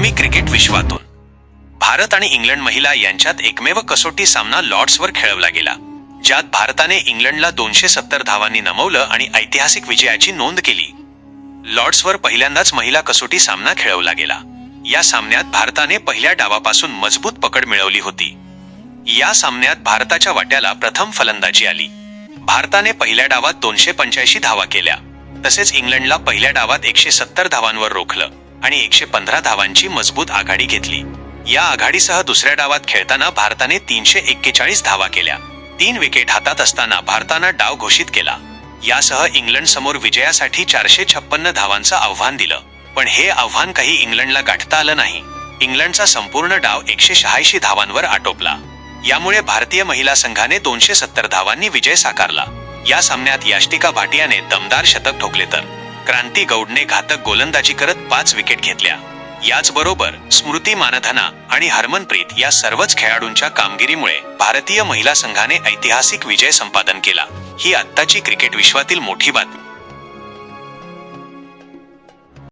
बातमी क्रिकेट विश्वातून. भारत आणि इंग्लंड महिला यांच्यात एकमेव कसोटी सामना लॉर्ड्सवर खेळवला गेला, ज्यात भारताने इंग्लंडला 270 धावांनी नमवलं आणि ऐतिहासिक विजयाची नोंद केली. लॉर्ड्सवर पहिल्यांदाच महिला कसोटी सामना खेळवला गेला. या सामन्यात भारताने पहिल्या डावापासून मजबूत पकड मिळवली होती. या सामन्यात भारताच्या वाट्याला प्रथम फलंदाजी आली. भारताने पहिल्या डावात 285 धावा केल्या, तसेच इंग्लंडला पहिल्या डावात 170 धावांवर रोखलं आणि 115 धावांची मजबूत आघाडी घेतली. या आघाडीसह दुसऱ्या डावात खेळताना भारताने 341 धावा केल्या. 3 विकेट हातात असताना भारतानं डाव घोषित केला. यासह इंग्लंड समोर विजयासाठी 456 धावांचं आव्हान दिलं, पण हे आव्हान काही इंग्लंडला गाठता आलं नाही. इंग्लंडचा संपूर्ण डाव 186 धावांवर आटोपला. यामुळे भारतीय महिला संघाने 270 धावांनी विजय साकारला. या सामन्यात याष्टिका भाटियाने दमदार शतक ठोकले तर क्रांती गौडने घातक गोलंदाजी करत 5 विकेट घेतल्या. याचबरोबर स्मृती मानधना आणि हरमनप्रीत या सर्वच खेळाडूंच्या कामगिरीमुळे भारतीय महिला संघाने ऐतिहासिक विजय संपादन केला. ही आत्ताची क्रिकेट विश्वातील मोठी बातमी.